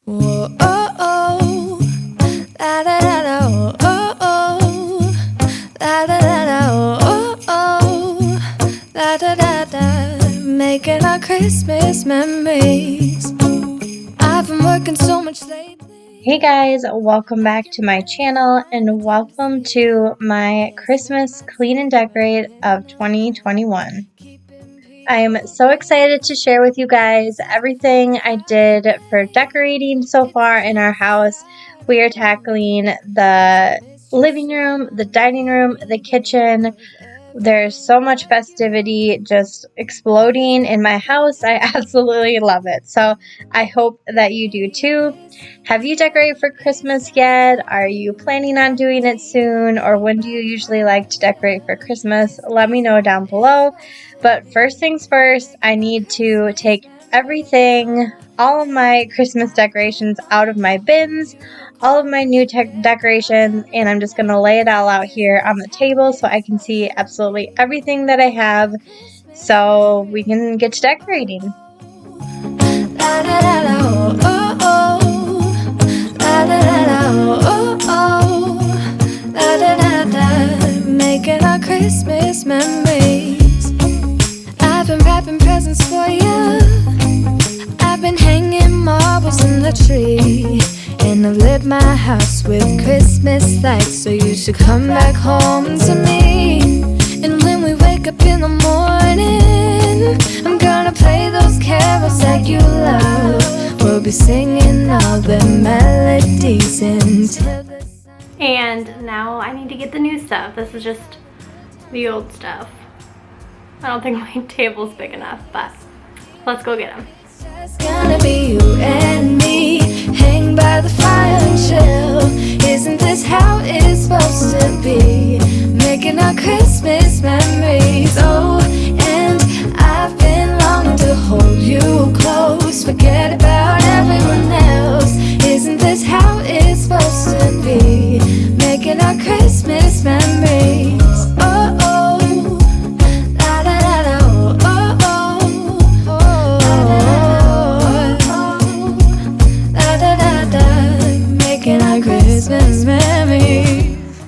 Whoa, oh, oh, la da da da, oh, oh, oh, la da da da, oh, oh, la da da da, making our Christmas memories. I've been working so much lately. Hey guys, welcome back to my channel and welcome to my Christmas clean and decorate of 2021. I'm so excited to share with you guys everything I did for decorating so far in our house. We are tackling the living room, the dining room, the kitchen. There's so much festivity just exploding in my house. I absolutely love it. So I hope that you do too. Have you decorated for Christmas yet? Are you planning on doing it soon? Or when do you usually like to decorate for Christmas? Let me know down below. But first things first, I need to take everything, all of my Christmas decorations out of my bins, all of my new decorations, and I'm just going to lay it all out here on the table so I can see absolutely everything that I have so we can get to decorating. La da da da, oh, oh, oh, la da da da, oh, oh, la da da da, making our Christmas memories. I've been wrapping presents for you. I've been hanging marbles in the tree, and I've lit my house with Christmas lights, so you should come back home to me. And when we wake up in the morning, I'm gonna play those carols that you love. We'll be singing all the melodies until the sun. And now I need to get the new stuff. This is just the old stuff. I don't think my table's big enough, but let's go get them. It's gonna be you and me, hang by the fire and chill. Isn't this how it's supposed to be? Making our Christmas memories. Oh, and I've been longing to hold you close. Forget about everyone else. Isn't this how it's supposed to be? Making our Christmas memories. Oh, oh. Christmas memories.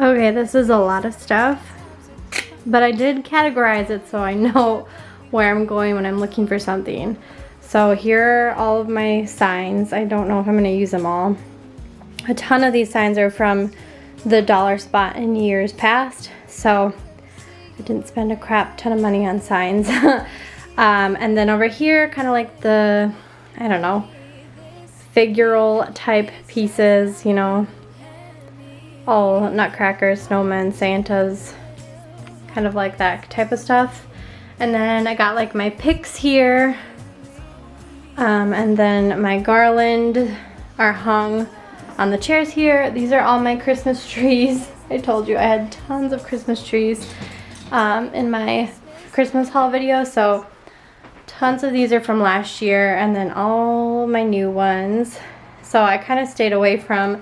Okay, this is a lot of stuff, but I did categorize it so I know where I'm going when I'm looking for something. So here are all of my signs. I don't know if I'm going to use them all. A ton of these signs are from the dollar spot in years past, so I didn't spend a crap ton of money on signs. And then over here, kind of like the, I don't know, figural type pieces, you know, all nutcrackers, snowmen, Santas, kind of like that type of stuff. And then I got like my picks here, and then my garland are hung on the chairs here. These are all my Christmas trees. I told you I had tons of Christmas trees in my Christmas haul video, so tons of these are from last year, and then all my new ones. So I kind of stayed away from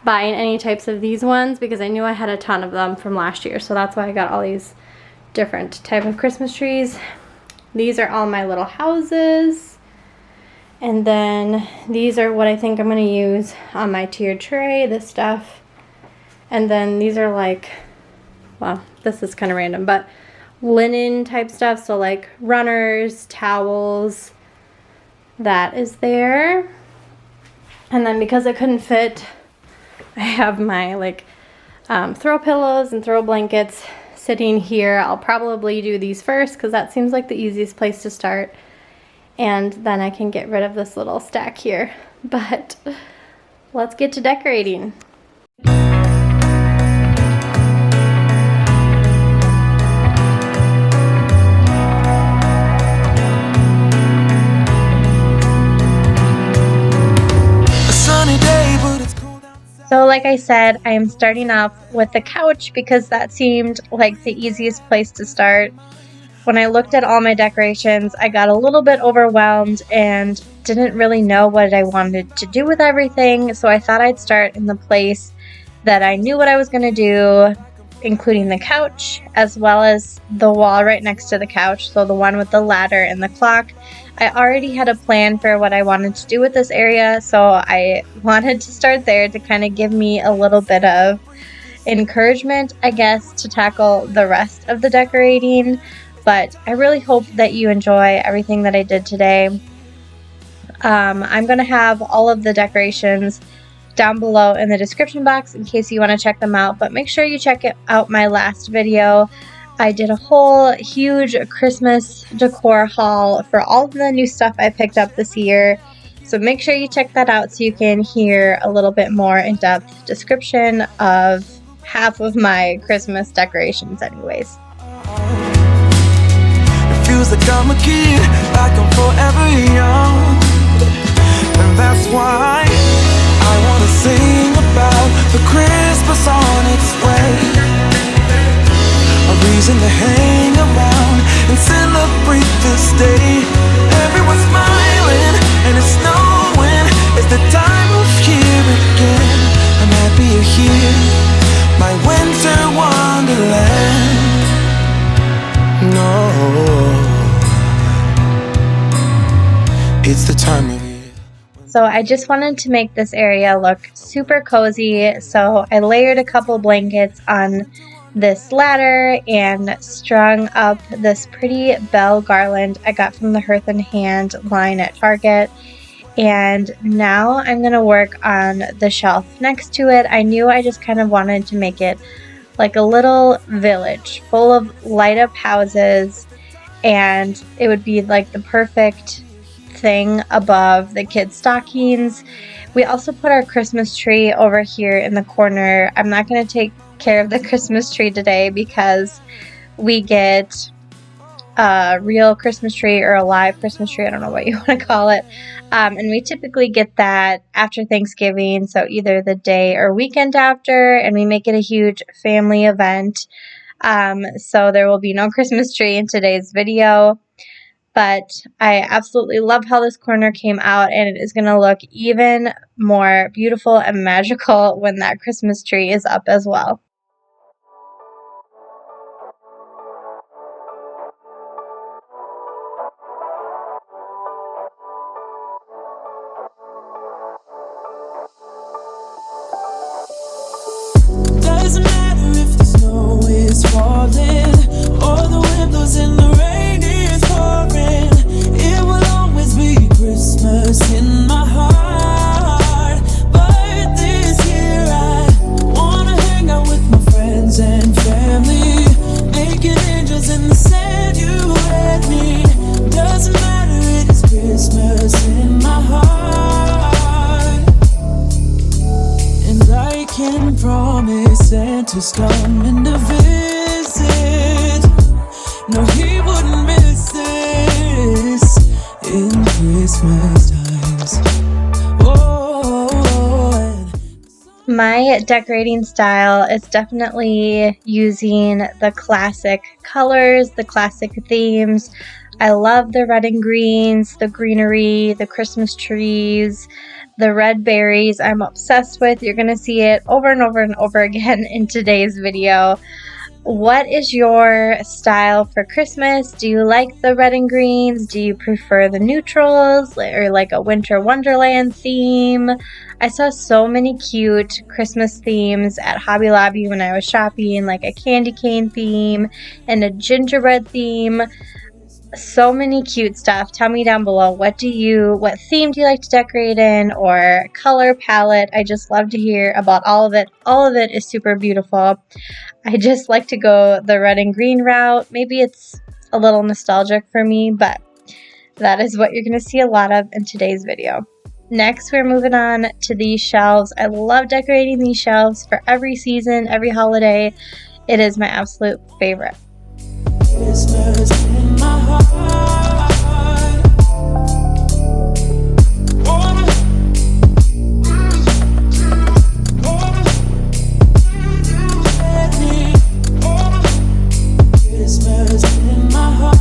buying any types of these ones because I knew I had a ton of them from last year. So that's why I got all these different type of Christmas trees. These are all my little houses. And then these are what I think I'm going to use on my tiered tray, this stuff. And then these are like, well, this is kind of random, but linen type stuff, so like runners, towels, that is there. And then because I couldn't fit, I have my like throw pillows and throw blankets sitting here. I'll probably do these first because that seems like the easiest place to start, and then I can get rid of this little stack here. But let's get to decorating. So like I said, I am starting off with the couch because that seemed like the easiest place to start. When I looked at all my decorations, I got a little bit overwhelmed and didn't really know what I wanted to do with everything, so I thought I'd start in the place that I knew what I was going to do, including the couch as well as the wall right next to the couch, so the one with the ladder and the clock. I already had a plan for what I wanted to do with this area, so I wanted to start there to kind of give me a little bit of encouragement, I guess, to tackle the rest of the decorating. But I really hope that you enjoy everything that I did today. I'm going to have all of the decorations down below in the description box in case you want to check them out, but make sure you check out my last video. I did a whole huge Christmas decor haul for all of the new stuff I picked up this year. So make sure you check that out so you can hear a little bit more in-depth description of half of my Christmas decorations anyways. It feels like I'm a kid, like I'm forever young. And that's why I wanna sing about the Christmas on its way. A reason to hang around and celebrate this day. Everyone's smiling and it's snowing. It's the time of year again. I'm happy you're here, my winter wonderland. No, it's the time of year. So I just wanted to make this area look super cozy, so I layered a couple blankets on this ladder and strung up this pretty bell garland I got from the Hearth and Hand line at Target. And now I'm going to work on the shelf next to it. I knew I just kind of wanted to make it like a little village full of light up houses, and it would be like the perfect thing above the kids' stockings. We also put our Christmas tree over here in the corner. I'm not going to take care of the Christmas tree today because we get a real Christmas tree or a live Christmas tree, I don't know what you want to call it, and we typically get that after Thanksgiving, so either the day or weekend after, and we make it a huge family event. So there will be no Christmas tree in today's video, but I absolutely love how this corner came out, and it is going to look even more beautiful and magical when that Christmas tree is up as well. Doesn't matter if the snow is falling or the wind blows and the rain is pouring. It will always be Christmas in my heart. But this year I wanna hang out with my friends and family, making angels in the sand, you and me. Doesn't matter, it is Christmas in my heart. And I can promise Santa's coming to visit. No, he wouldn't miss this in Christmas times. Oh, My decorating style is definitely using the classic colors, the classic themes. I love the red and greens, the greenery, the Christmas trees, the red berries. I'm obsessed with. You're going to see it over and over and over again in today's video. What is your style for Christmas? Do you like the red and greens? Do you prefer the neutrals or like a winter wonderland theme? I saw so many cute Christmas themes at Hobby Lobby when I was shopping, like a candy cane theme and a gingerbread theme. So many cute stuff. Tell me down below, what theme do you like to decorate in, or color palette? I just love to hear about all of it. All of it is super beautiful. I just like to go the red and green route. Maybe it's a little nostalgic for me, but that is what you're going to see a lot of in today's video. Next, we're moving on to these shelves. I love decorating these shelves for every season, every holiday. It is my absolute favorite. Christmas in my heart. Christmas in my heart.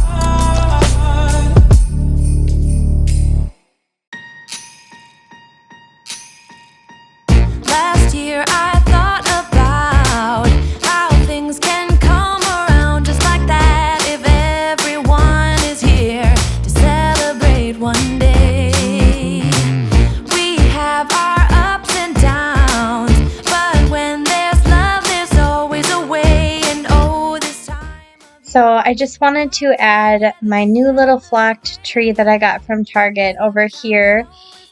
Last year I thought about how things can come around just like that if everyone is I just wanted to add my new little flocked tree that I got from Target over here,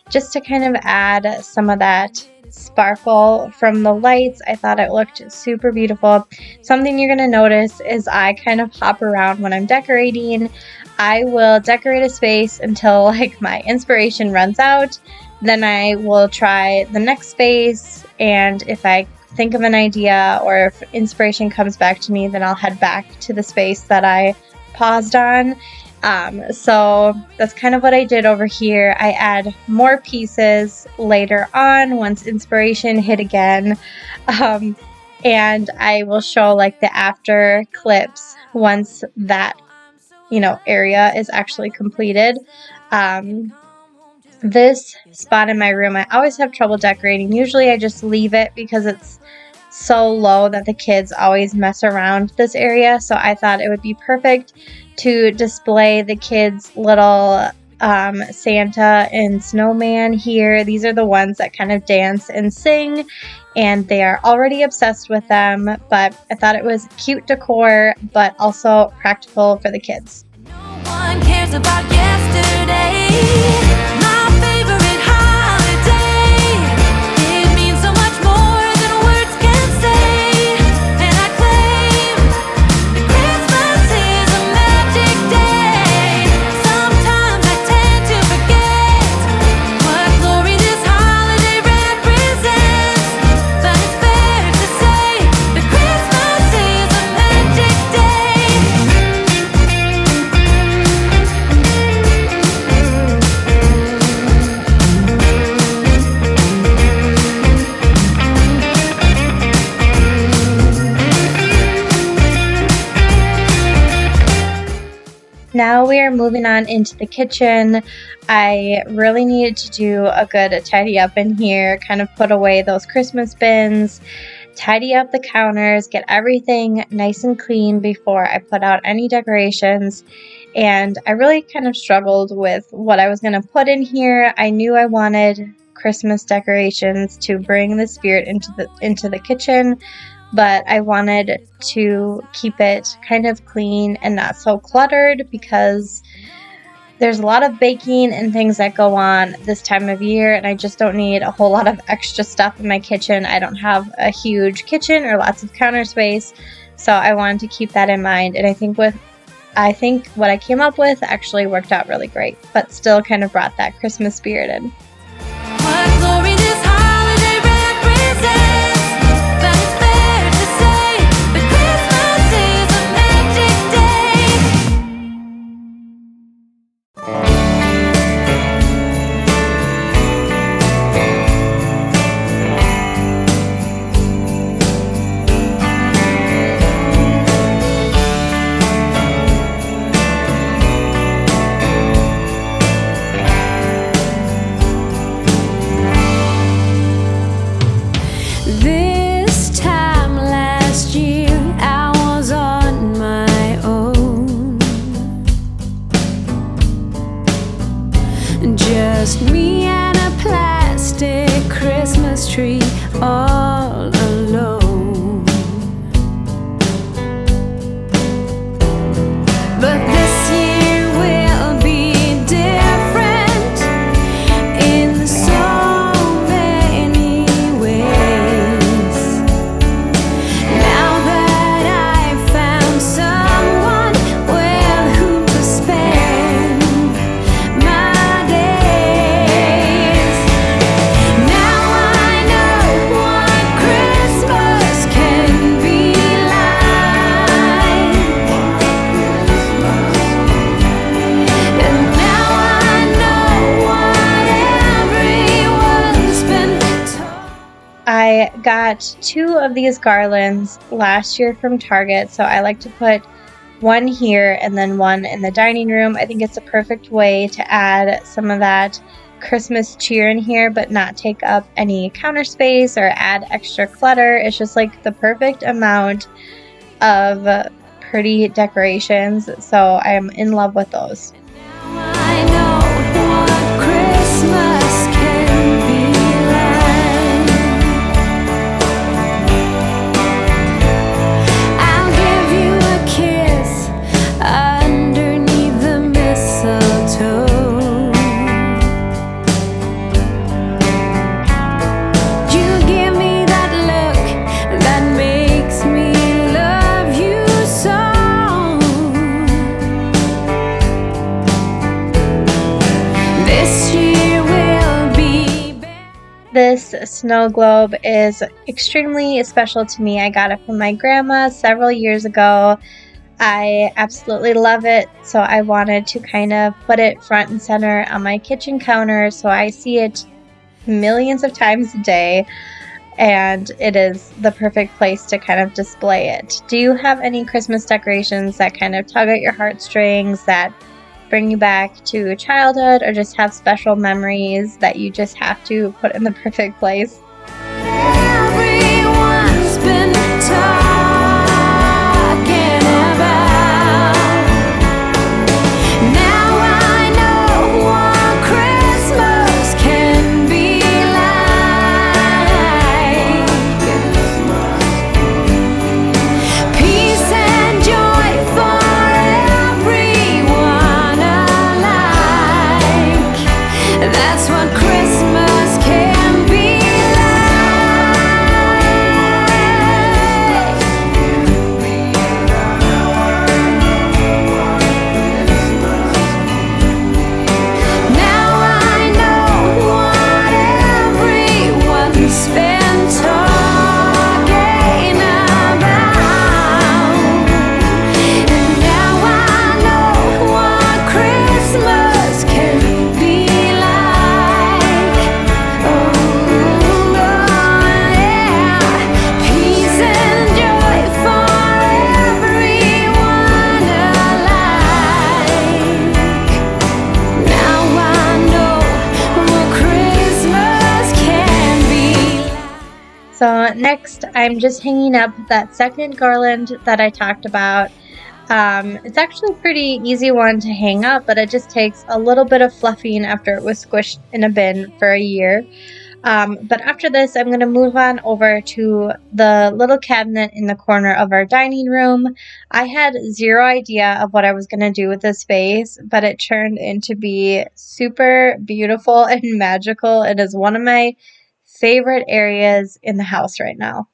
just to kind of add some of that sparkle from the lights. I thought it looked super beautiful. Something you're going to notice is I kind of hop around when I'm decorating. I will decorate a space until like my inspiration runs out. Then I will try the next space, and if I think of an idea or if inspiration comes back to me, then I'll head back to the space that I paused on. So that's kind of what I did over here. I add more pieces later on once inspiration hit again. And I will show like the after clips once that, area is actually completed. This spot in my room, I always have trouble decorating. Usually I just leave it because it's so low that the kids always mess around this area. So I thought it would be perfect to display the kids' little Santa and snowman here. These are the ones that kind of dance and sing, and they are already obsessed with them, but I thought it was cute decor, but also practical for the kids. No one cares about yesterday. My favorite holiday. It means so much more than words can say. And I claim that Christmas is a magic day. Sometimes I tend to forget what glory this holiday represents. But it's fair to say that Christmas is a magic day. Now we are moving on into the kitchen. I really needed to do a good tidy up in here, kind of put away those Christmas bins, tidy up the counters, get everything nice and clean before I put out any decorations. And I really kind of struggled with what I was going to put in here. I knew I wanted Christmas decorations to bring the spirit into the kitchen, but I wanted to keep it kind of clean and not so cluttered because there's a lot of baking and things that go on this time of year, and I just don't need a whole lot of extra stuff in my kitchen. I don't have a huge kitchen or lots of counter space, so I wanted to keep that in mind, and I think what I came up with actually worked out really great, but still kind of brought that Christmas spirit in. What glory this holiday represents. But it's fair to say that Christmas is a magic This time last year, I was on my own. Just me and a plastic Christmas tree all alone. But this year will be different in so many ways. Now that I've found someone with whom to spend my days. Now I know what Christmas can be like. And now I know what everyone's been told. I got 2 of these garlands last year from Target, so I like to put one here and then one in the dining room. I think it's a perfect way to add some of that Christmas cheer in here, but not take up any counter space or add extra clutter. It's just like the perfect amount of pretty decorations, so I'm in love with those. I know what Christmas can be like. I'll give you a kiss, This snow globe is extremely special to me. I got it from my grandma several years ago. I absolutely love it, so I wanted to kind of put it front and center on my kitchen counter so I see it millions of times a day, and it is the perfect place to kind of display it. Do you have any Christmas decorations that kind of tug at your heartstrings, that bring you back to childhood, or just have special memories that you just have to put in the perfect place? Everyone's been talking about. Now I know what Christmas can be like. Peace and joy for everyone alike. That's what Christmas can be like. Now I know what everyone's been talking about. And now I know what Christmas can be like. Oh, yeah. Peace and joy for everyone alike. Now I know what Christmas can be like. So next, I'm just hanging up that second garland that I talked about. It's actually a pretty easy one to hang up, but it just takes a little bit of fluffing after it was squished in a bin for a year. But after this, I'm going to move on over to the little cabinet in the corner of our dining room. I had zero idea of what I was going to do with this space, but it turned into be super beautiful and magical. It is one of my favorite areas in the house right now.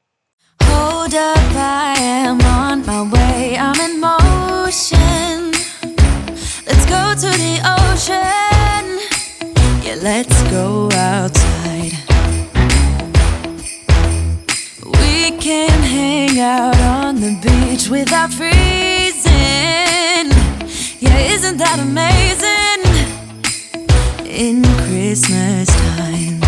Hold up, I am on my way. I'm in motion. Let's go to the ocean. Yeah, let's go outside. We can hang out on the beach without freezing. Yeah, isn't that amazing? In Christmas times,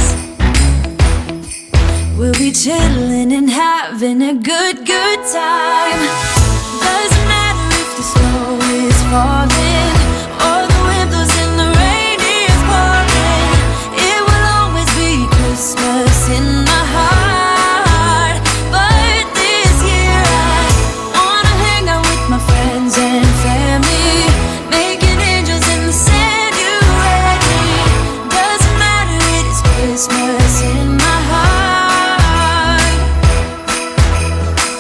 we'll be chilling and having a good time. Doesn't matter if the snow is falling or the wind blows and the rain is pouring. It will always be Christmas in my heart. But this year I wanna hang out with my friends and family, making angels in the sand. You ready? Doesn't matter, it is Christmas in my heart.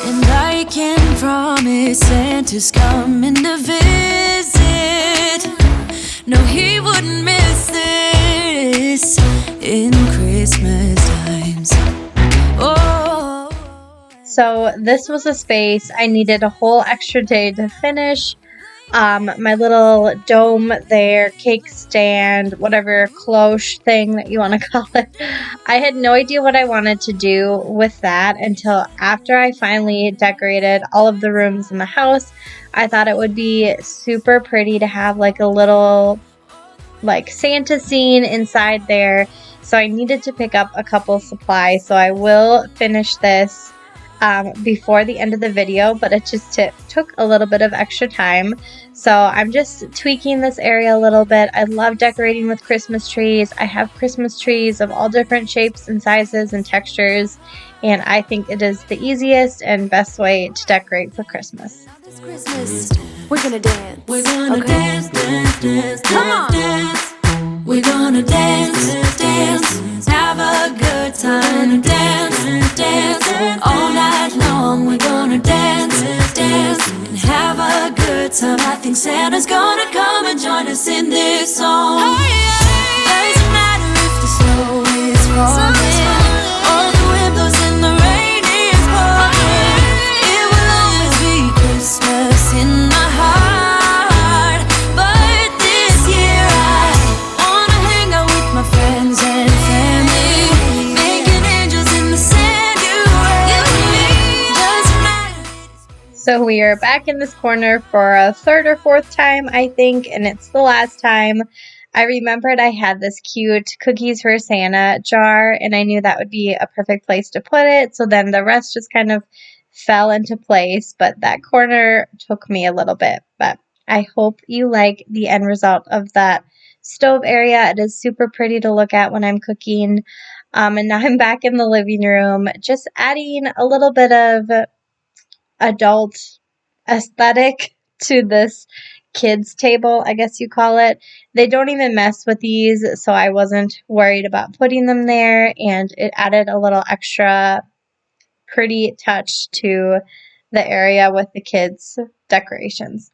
And I can promise Santa's coming to visit. No, he wouldn't miss this in Christmas times. Oh. So this was a space I needed a whole extra day to finish. My little dome there, cake stand, whatever cloche thing that you want to call it. I had no idea what I wanted to do with that until after I finally decorated all of the rooms in the house. I thought it would be super pretty to have like a little like Santa scene inside there. So I needed to pick up a couple supplies. So I will finish this before the end of the video, but it just took a little bit of extra time. So I'm just tweaking this area a little bit. I love decorating with Christmas trees. I have Christmas trees of all different shapes and sizes and textures, and I think it is the easiest and best way to decorate for Christmas. It's Christmas. We're gonna dance. We're gonna Okay. dance, dance, dance, Come on. dance. We're gonna dance, dance, have a good time. Dance, dance, all night long. We're gonna dance, dance, and have a good time. I think Santa's gonna come and join us in this song. Doesn't matter if the snow is falling or the wind blows and the rain is pouring. It will always be Christmas in my heart. But this year I wanna hang out with my friends and family, So we are back in this corner for a third or fourth time, I think, and it's the last time. I remembered I had this cute cookies for Santa jar, and I knew that would be a perfect place to put it. So then the rest just kind of fell into place, but that corner took me a little bit. But I hope you like the end result of that stove area. It is super pretty to look at when I'm cooking. And now I'm back in the living room, just adding a little bit of adult aesthetic to this kids table, I guess you call it. They don't even mess with these, so I wasn't worried about putting them there, and it added a little extra pretty touch to the area with the kids' decorations.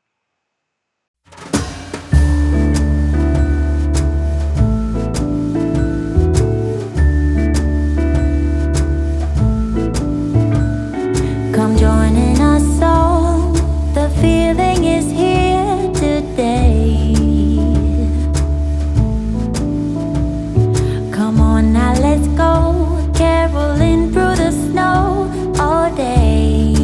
Come joining us all, the feeling is here today. Come on now, let's go, caroling through the snow all day.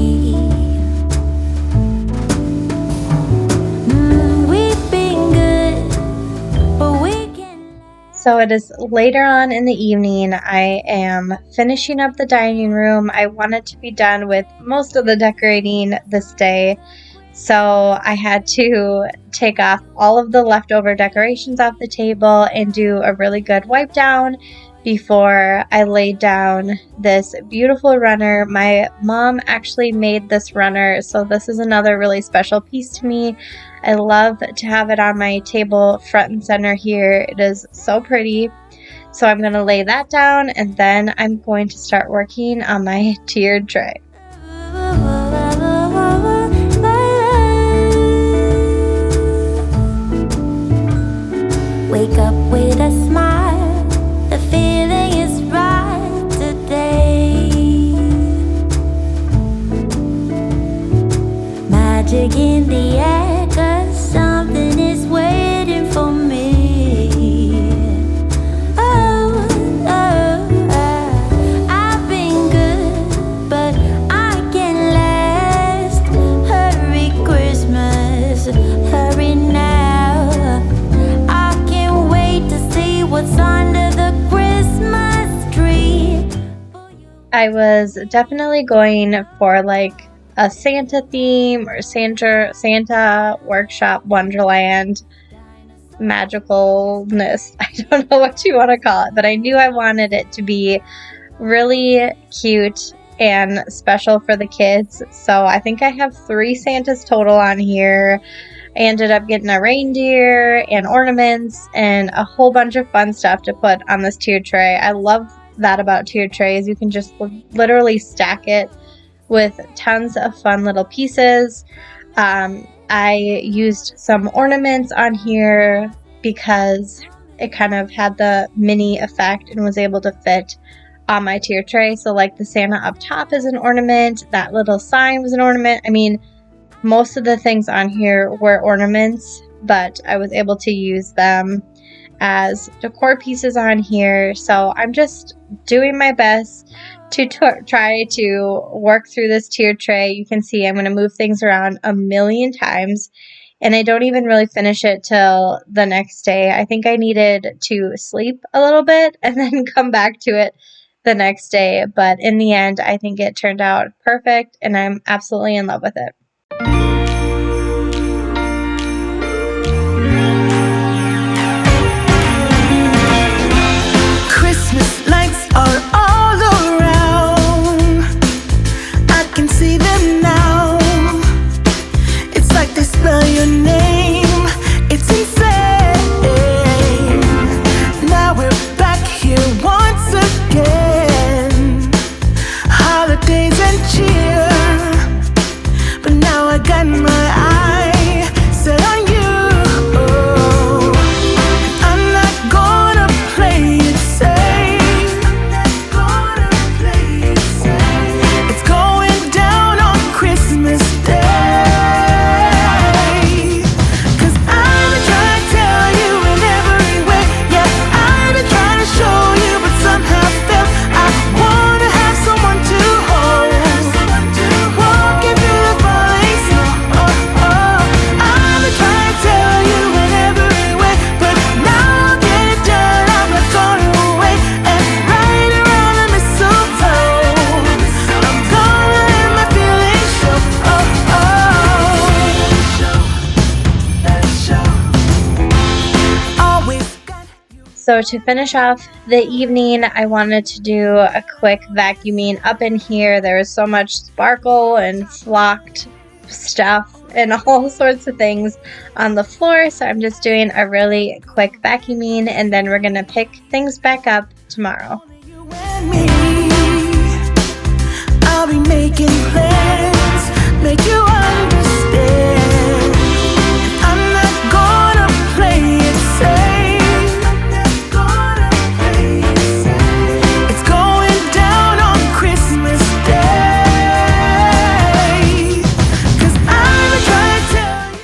We've been good, but we can. So it is later on in the evening. I am finishing up the dining room. I wanted to be done with most of the decorating this day, so I had to take off all of the leftover decorations off the table and do a really good wipe down before I laid down this beautiful runner. My mom actually made this runner, so this is another really special piece to me. I love to have it on my table front and center here. It is so pretty. So I'm going to lay that down, and then I'm going to start working on my tiered tray. Wake up with a smile, the feeling is right today. Magic in the air, 'cause something is waiting for me. Oh, oh, oh. I've been good, but I can last. Hurry Christmas, hurry now. I can't wait to see what's under the Christmas tree. I was definitely going for like a Santa theme or Santa Workshop Wonderland magicalness. I don't know what you want to call it, but I knew I wanted it to be really cute and special for the kids. So I think I have 3 Santas total on here. I ended up getting a reindeer and ornaments and a whole bunch of fun stuff to put on this tiered tray. I love that about tiered trays. You can just literally stack it with tons of fun little pieces. I used some ornaments on here because it kind of had the mini effect and was able to fit on my tier tray. So like the Santa up top is an ornament, that little sign was an ornament. I mean, most of the things on here were ornaments, but I was able to use them as decor pieces on here. So I'm just doing my best to try to work through this tiered tray. You can see I'm going to move things around a million times, and I don't even really finish it till the next day. I think I needed to sleep a little bit and then come back to it the next day, but in the end I think it turned out perfect and I'm absolutely in love with it. Christmas lights are all around. I can see them now. It's like they spell your name. It's insane. Now we're back here once again. Holidays and cheer, but So to finish off the evening, I wanted to do a quick vacuuming up in here. There was so much sparkle and flocked stuff and all sorts of things on the floor. So I'm just doing a really quick vacuuming, and then we're going to pick things back up tomorrow. You and me, I'll be making plans, make you understand. I'm not gonna play it safe. I'm not gonna play it safe. It's going down on Christmas Day. 'Cause I'm trying to tell you.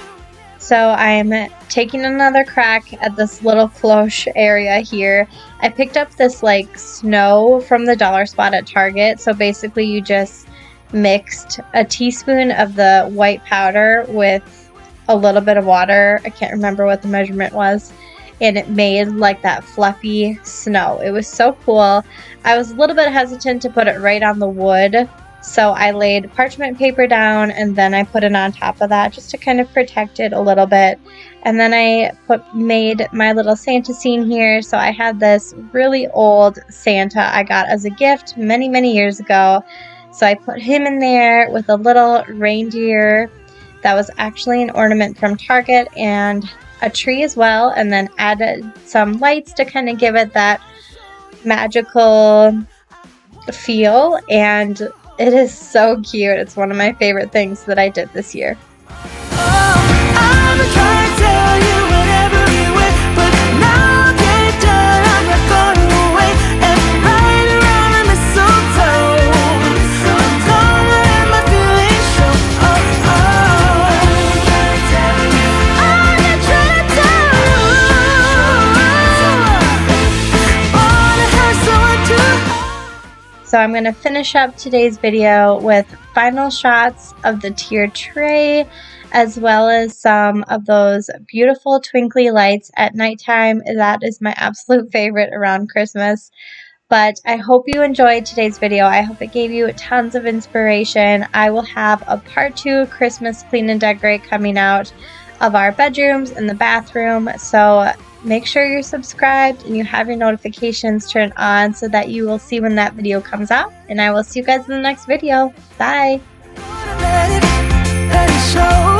So I'm taking another crack at this little cloche area here. I picked up this like snow from the dollar spot at Target. So basically you just mixed a teaspoon of the white powder with a little bit of water. I can't remember what the measurement was. And it made like that fluffy snow. It was so cool. I was a little bit hesitant to put it right on the wood. So I laid parchment paper down and then I put it on top of that just to kind of protect it a little bit. And then I made my little Santa scene here. So I had this really old Santa I got as a gift many, many years ago. So I put him in there with a little reindeer that was actually an ornament from Target and a tree as well. And then added some lights to kind of give it that magical feel. And it is so cute. It's one of my favorite things that I did this year. I'm trying to tell you whatever you went, but now get it done. I'm not gonna wait and ride around the mistletoe. I'm gonna let my feelings show. I'm trying to tell you. Wanna have someone to hold. So I'm going to finish up today's video with final shots of the tiered tray, as well as some of those beautiful twinkly lights at nighttime. That is my absolute favorite around Christmas. But I hope you enjoyed today's video. I hope it gave you tons of inspiration. I will have a part 2 Christmas clean and decorate coming out of our bedrooms and the bathroom. So make sure you're subscribed and you have your notifications turned on so that you will see when that video comes out. And I will see you guys in the next video. Bye! Let it show.